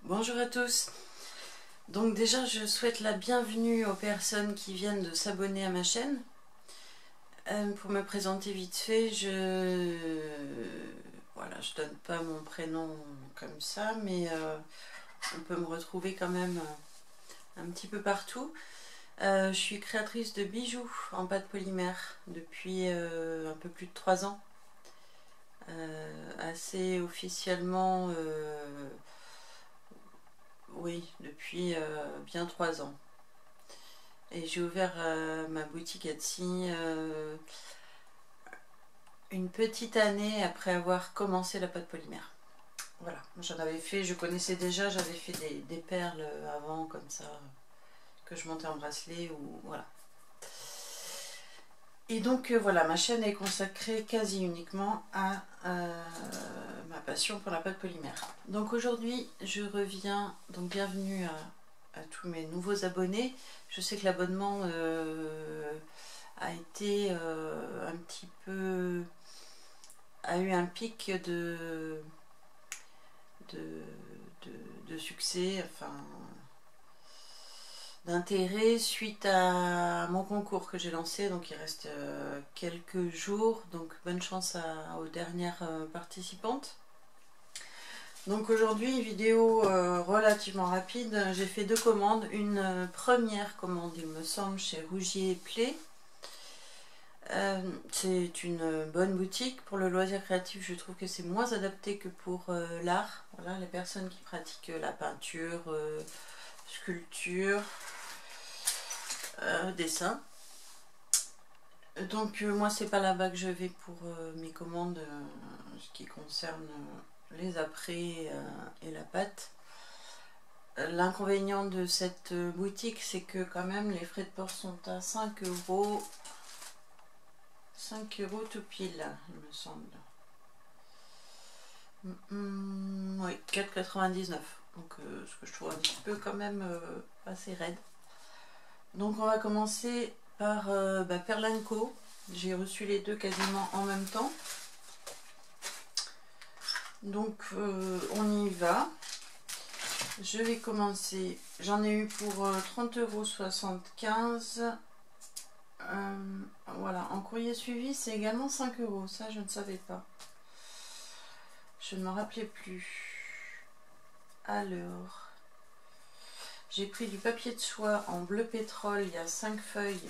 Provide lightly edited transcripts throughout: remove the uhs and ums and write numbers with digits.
Bonjour à tous. Donc déjà je souhaite la bienvenue aux personnes qui viennent de s'abonner à ma chaîne. Pour me présenter vite fait, je donne pas mon prénom comme ça, mais on peut me retrouver quand même un petit peu partout. Je suis créatrice de bijoux en pâte polymère depuis un peu plus de 3 ans. Assez officiellement, oui, depuis bien 3 ans. Et j'ai ouvert ma boutique Etsy une petite année après avoir commencé la pâte polymère. Voilà, j'en avais fait, je connaissais déjà, j'avais fait des perles avant comme ça, que je montais en bracelet ou voilà. Et donc voilà, ma chaîne est consacrée quasi uniquement à ma passion pour la pâte polymère. Donc aujourd'hui, je reviens, donc bienvenue à tous mes nouveaux abonnés. Je sais que l'abonnement a été un petit peu... a eu un pic de succès, enfin d'intérêt suite à mon concours que j'ai lancé. Donc il reste quelques jours, donc bonne chance aux dernières participantes. Donc aujourd'hui, vidéo relativement rapide. J'ai fait 2 commandes. Une première commande, il me semble, chez Rougier Play. C'est une bonne boutique. Pour le loisir créatif, je trouve que c'est moins adapté que pour l'art. Voilà, les personnes qui pratiquent la peinture, sculpture, dessin. Donc moi c'est pas là-bas que je vais pour mes commandes, ce qui concerne les apprêts et la pâte. L'inconvénient de cette boutique, c'est que quand même les frais de port sont à 5 €. 5 € tout pile, il me semble. Oui, 4,99 €. Donc ce que je trouve un petit peu quand même assez raide. Donc on va commencer par Perle & Co. J'ai reçu les deux quasiment en même temps. Donc on y va. Je vais commencer. J'en ai eu pour 30,75 €. Voilà, en courrier suivi, c'est également 5 €. Ça, je ne savais pas. Je ne me rappelais plus. Alors, j'ai pris du papier de soie en bleu pétrole. Il y a 5 feuilles.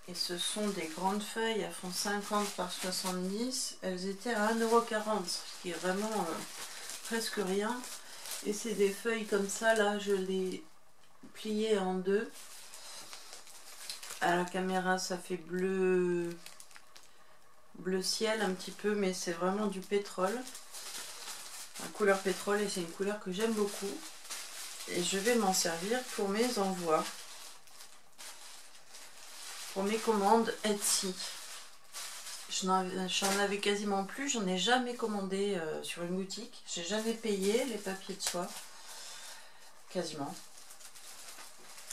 Et ce sont des grandes feuilles. Elles font 50 par 70. Elles étaient à 1,40 €. Ce qui est vraiment presque rien. Et c'est des feuilles comme ça. Là, je les pliées en deux. À la caméra, ça fait bleu ciel un petit peu, mais c'est vraiment du pétrole. La couleur pétrole, et c'est une couleur que j'aime beaucoup. Et je vais m'en servir pour mes envois. Pour mes commandes Etsy. J'en avais quasiment plus, j'en ai jamais commandé sur une boutique. J'ai jamais payé les papiers de soie. Quasiment.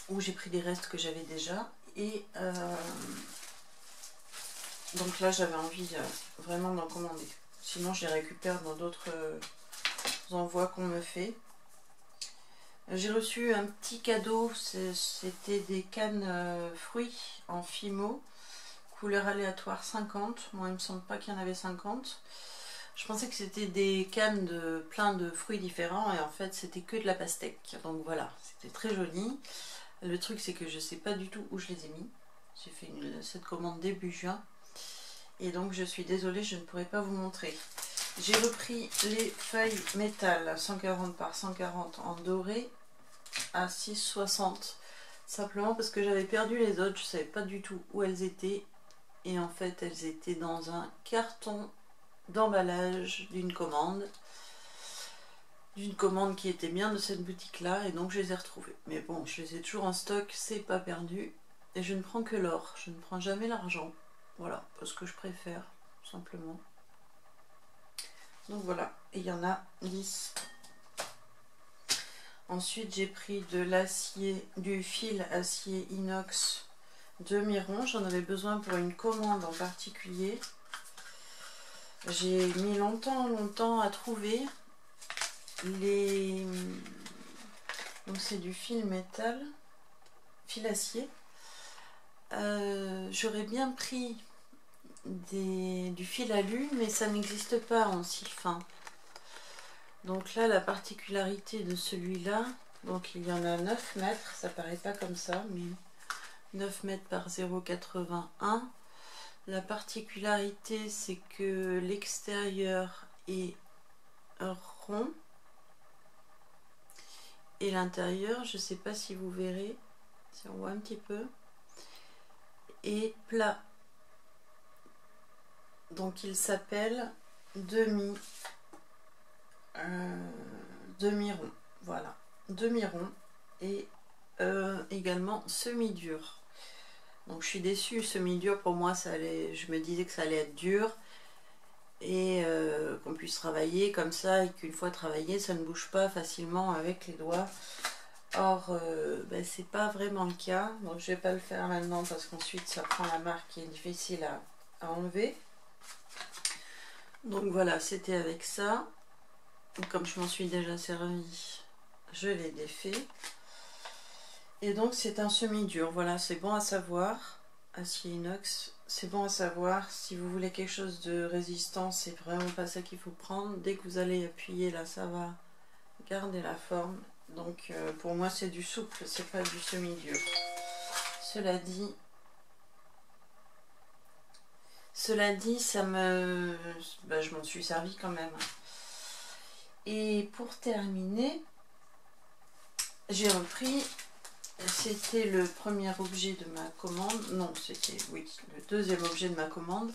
Ou j'ai pris des restes que j'avais déjà. Et donc là j'avais envie vraiment d'en commander. Sinon je les récupère dans d'autres envois qu'on me fait. J'ai reçu un petit cadeau, c'était des cannes fruits en Fimo, couleur aléatoire 50. Moi il me semble pas qu'il y en avait 50. Je pensais que c'était des cannes de plein de fruits différents et en fait c'était que de la pastèque. Donc voilà, c'était très joli. Le truc c'est que je sais pas du tout où je les ai mis. J'ai fait cette commande début juin. Et donc je suis désolée, je ne pourrai pas vous montrer. J'ai repris les feuilles métal 140 par 140 en doré à 6,60. Simplement parce que j'avais perdu les autres, je ne savais pas du tout où elles étaient. Et en fait elles étaient dans un carton d'emballage d'une commande. D'une commande qui était bien de cette boutique là, et donc je les ai retrouvées. Mais bon, je les ai toujours en stock, c'est pas perdu. Et je ne prends que l'or, je ne prends jamais l'argent. Voilà, parce que je préfère, tout simplement. Donc voilà, et il y en a 10. Ensuite, j'ai pris de l'acier, du fil acier inox de Miron. J'en avais besoin pour une commande en particulier. J'ai mis longtemps à trouver les c'est du fil métal, fil acier. J'aurais bien pris du fil alu, mais ça n'existe pas en si fin. Donc là, la particularité de celui-là, donc il y en a 9 mètres, ça paraît pas comme ça, mais 9 mètres par 0,81. La particularité, c'est que l'extérieur est rond et l'intérieur, je sais pas si vous verrez, si on voit un petit peu, est plat. Donc il s'appelle demi-rond. Voilà, demi-rond et également semi-dur. Donc je suis déçue, semi-dur pour moi ça allait, je me disais que ça allait être dur et qu'on puisse travailler comme ça et qu'une fois travaillé ça ne bouge pas facilement avec les doigts. Or ben, c'est pas vraiment le cas, donc je vais pas le faire maintenant parce qu'ensuite ça prend la marque qui est difficile à enlever. Donc voilà, c'était avec ça. Comme je m'en suis déjà servi, je l'ai défait. Et donc c'est un semi-dur, voilà, c'est bon à savoir. Acier inox, c'est bon à savoir. Si vous voulez quelque chose de résistant, c'est vraiment pas ça qu'il faut prendre. Dès que vous allez appuyer là, ça va garder la forme. Donc pour moi c'est du souple, c'est pas du semi-dur. Cela dit, ça me... Ben, je m'en suis servi quand même. Et pour terminer, j'ai repris, c'était le premier objet de ma commande, non c'était, oui, le deuxième objet de ma commande.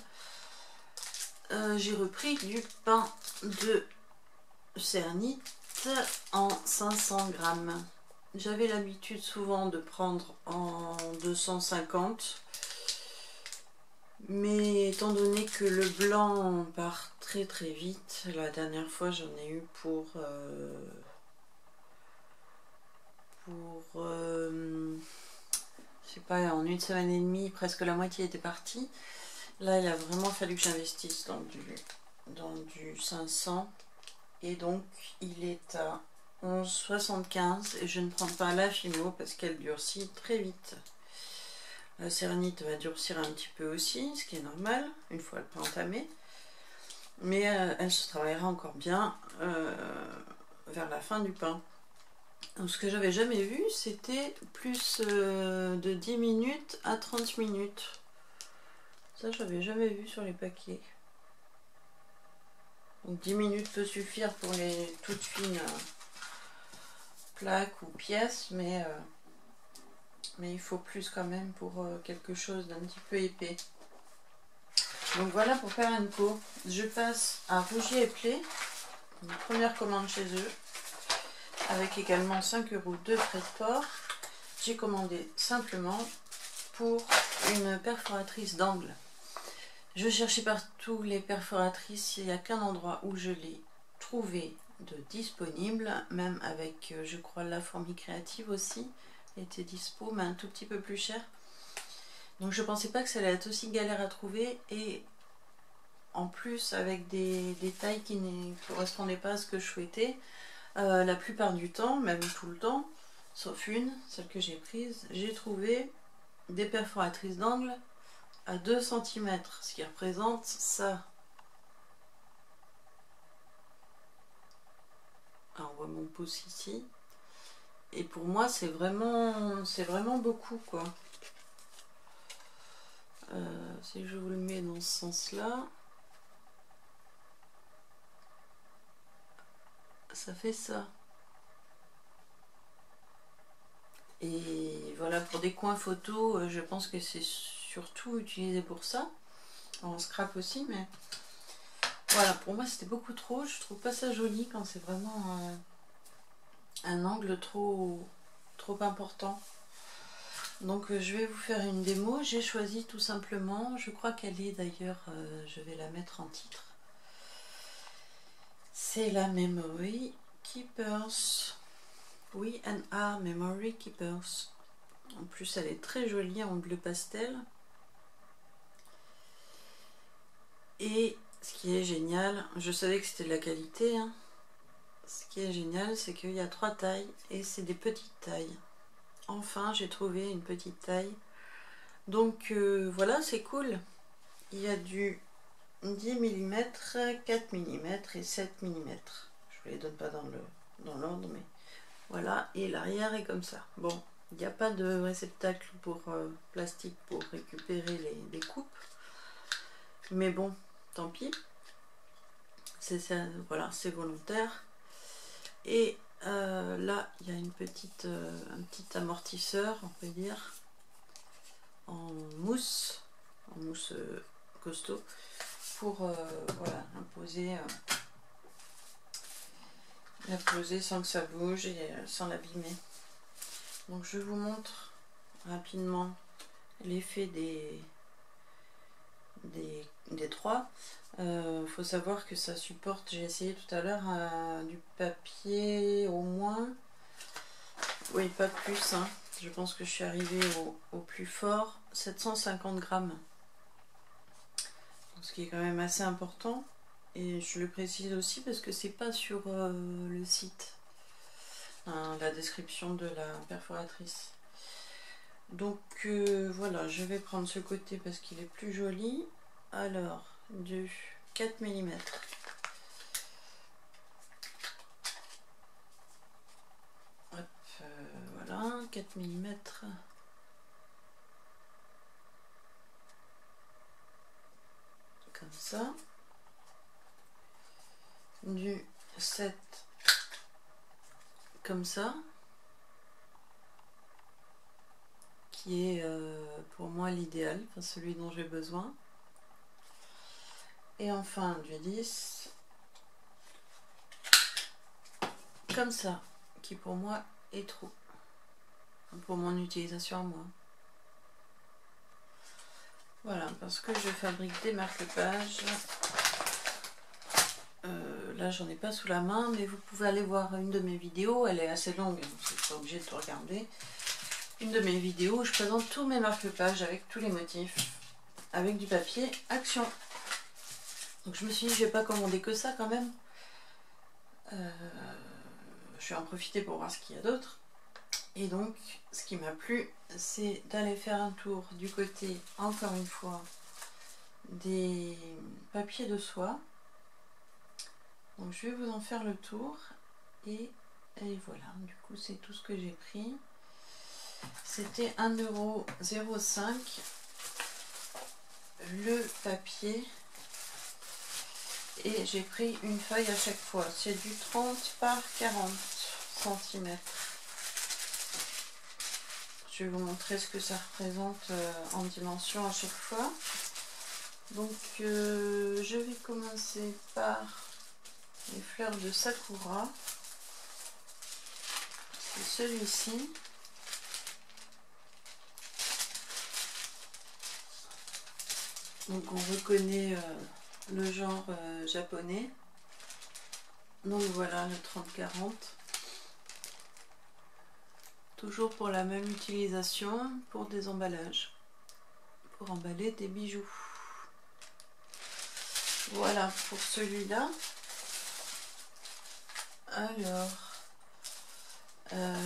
J'ai repris du pain de Cernit en 500 grammes. J'avais l'habitude souvent de prendre en 250. Mais étant donné que le blanc part très très vite, la dernière fois j'en ai eu pour je sais pas, en une semaine et demie, presque la moitié était partie. Là il a vraiment fallu que j'investisse dans du 500 et donc il est à 11,75 et je ne prends pas la Fimo parce qu'elle durcit très vite. La cérnite va durcir un petit peu aussi, ce qui est normal, une fois le pain entamé. Mais elle se travaillera encore bien vers la fin du pain. Donc, ce que j'avais jamais vu, c'était plus de 10 minutes à 30 minutes. Ça, j'avais jamais vu sur les paquets. Donc 10 minutes peut suffire pour les toutes fines plaques ou pièces, mais il faut plus quand même pour quelque chose d'un petit peu épais. Donc voilà pour faire une peau. Je passe à Rougier et Play, une première commande chez eux, avec également 5 € de frais de port. J'ai commandé simplement pour une perforatrice d'angle. Je cherchais partout les perforatrices, il n'y a qu'un endroit où je l'ai trouvé de disponible, même avec, je crois, la fourmi créative aussi était dispo, mais un tout petit peu plus cher. Donc je pensais pas que ça allait être aussi galère à trouver, et en plus avec des tailles qui ne correspondaient pas à ce que je souhaitais. La plupart du temps, même tout le temps, sauf une, celle que j'ai prise, j'ai trouvé des perforatrices d'angle à 2 cm, ce qui représente ça. Alors, on voit mon pouce ici. Et pour moi, c'est vraiment beaucoup, quoi. Si je vous le mets dans ce sens-là, ça fait ça. Et voilà, pour des coins photos, je pense que c'est surtout utilisé pour ça. En scrap aussi, mais voilà, pour moi c'était beaucoup trop. Je trouve pas ça joli quand c'est vraiment un angle trop important. Donc je vais vous faire une démo. J'ai choisi tout simplement, je crois qu'elle est d'ailleurs, je vais la mettre en titre. C'est la Memory Keepers. We&R Memory Keepers. En plus elle est très jolie en bleu pastel. Et ce qui est génial, je savais que c'était de la qualité, hein. ce qui est génial, c'est qu'il y a 3 tailles et c'est des petites tailles. Enfin, j'ai trouvé une petite taille. Donc voilà, c'est cool. Il y a du 10 mm, 4 mm et 7 mm. Je ne les donne pas dans l'ordre, mais voilà. Et l'arrière est comme ça. Bon, il n'y a pas de réceptacle pour plastique pour récupérer les coupes. Mais bon, tant pis. Voilà, c'est volontaire. Et là, il y a un petit amortisseur, on peut dire, en mousse costaud, pour voilà, la poser sans que ça bouge et sans l'abîmer. Donc je vous montre rapidement l'effet des 3. Faut savoir que ça supporte, j'ai essayé tout à l'heure, du papier au moins, oui, pas plus, hein. Je pense que je suis arrivée au plus fort, 750 grammes, ce qui est quand même assez important. Et je le précise aussi parce que c'est pas sur le site, hein, la description de la perforatrice. Donc voilà, je vais prendre ce côté parce qu'il est plus joli. Alors, du 4 mm. Hop, voilà, 4 mm. Comme ça. Du 7 comme ça. Qui est pour moi l'idéal, enfin celui dont j'ai besoin. Et enfin du 10 comme ça, qui pour moi est trop pour mon utilisation à moi. Voilà, parce que je fabrique des marque-pages. Là j'en ai pas sous la main, mais vous pouvez aller voir une de mes vidéos, elle est assez longue, donc vous n'êtes pas obligé de tout regarder. Une de mes vidéos où je présente tous mes marque-pages avec tous les motifs, avec du papier Action. Donc je me suis dit, je vais pas commander que ça quand même. Je vais en profiter pour voir ce qu'il y a d'autre. Et donc, ce qui m'a plu, c'est d'aller faire un tour du côté, encore une fois, des papiers de soie. Donc je vais vous en faire le tour. Et voilà, du coup c'est tout ce que j'ai pris. C'était 1,05 € le papier. Et j'ai pris une feuille à chaque fois. C'est du 30 par 40 cm. Je vais vous montrer ce que ça représente en dimension à chaque fois. Donc je vais commencer par les fleurs de Sakura. C'est celui-ci. Donc on reconnaît le genre japonais. Donc voilà le 30-40. Toujours pour la même utilisation, pour des emballages. Pour emballer des bijoux. Voilà pour celui-là. Alors,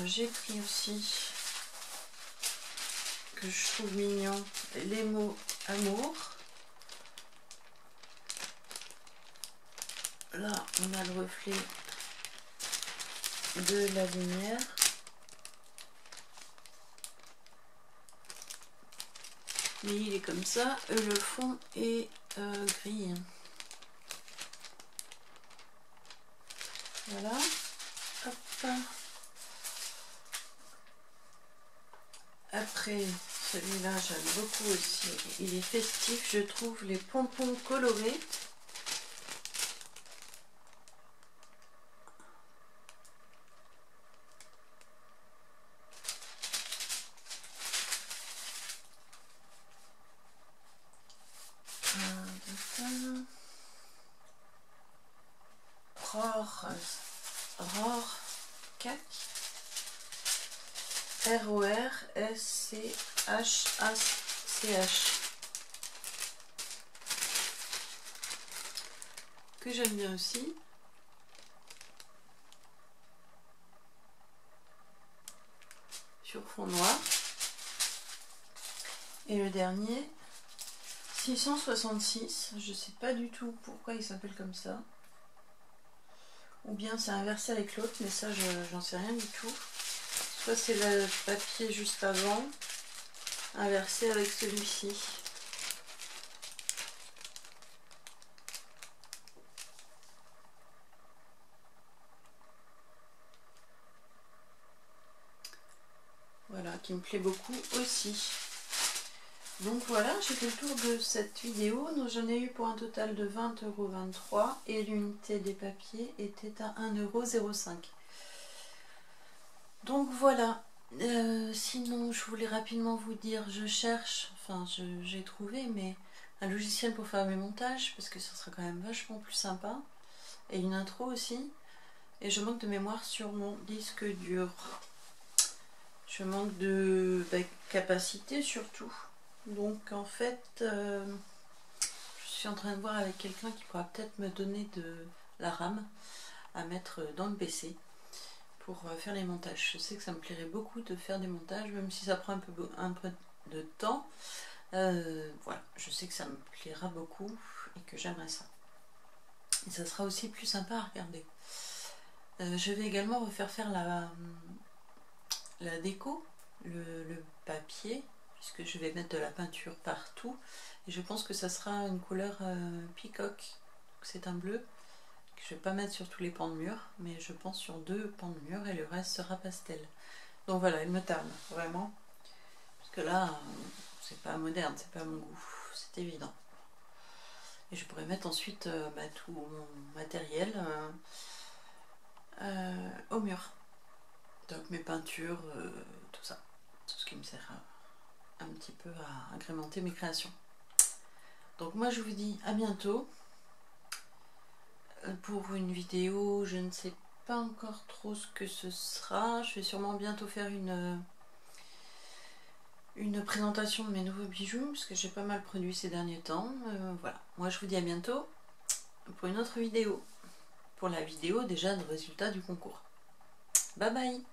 j'ai pris aussi, que je trouve mignon, les mots amour. Là, on a le reflet de la lumière. Mais il est comme ça, le fond est gris. Voilà. Hop. Après, celui-là, j'aime beaucoup aussi. Il est festif, je trouve, les pompons colorés. RORSCHACH, que j'aime bien aussi. sur fond noir. Et le dernier, 666, je sais pas du tout pourquoi il s'appelle comme ça. Ou bien c'est inversé avec l'autre, mais ça j'en sais rien du tout. Soit c'est le papier juste avant, inversé avec celui-ci. Voilà, qui me plaît beaucoup aussi. Donc voilà, j'ai fait le tour de cette vidéo. Donc j'en ai eu pour un total de 20,23 € et l'unité des papiers était à 1,05 €. Donc voilà. Sinon, je voulais rapidement vous dire, je cherche, enfin j'ai trouvé, mais un logiciel pour faire mes montages, parce que ça sera quand même vachement plus sympa. Et une intro aussi. Et je manque de mémoire sur mon disque dur. Je manque de capacité surtout. Donc en fait, je suis en train de voir avec quelqu'un qui pourra peut-être me donner de la RAM à mettre dans le PC pour faire les montages. Je sais que ça me plairait beaucoup de faire des montages, même si ça prend un peu de temps. Voilà, je sais que ça me plaira beaucoup et que j'aimerais ça. Et ça sera aussi plus sympa à regarder. Je vais également refaire la déco, le papier, puisque je vais mettre de la peinture partout. Et je pense que ça sera une couleur peacock. C'est un bleu que je vais pas mettre sur tous les pans de mur, mais je pense sur 2 pans de mur et le reste sera pastel. Donc voilà, il me tarde vraiment. Parce que là, c'est pas moderne, c'est pas mon goût, c'est évident. Et je pourrais mettre ensuite tout mon matériel au mur. Donc mes peintures, tout ça. Tout ce qui me sert un petit peu à agrémenter mes créations. Donc moi je vous dis à bientôt pour une vidéo. Je ne sais pas encore trop ce que ce sera. Je vais sûrement bientôt faire une présentation de mes nouveaux bijoux parce que j'ai pas mal produit ces derniers temps. Voilà, moi je vous dis à bientôt pour une autre vidéo, pour la vidéo déjà de résultats du concours. Bye bye.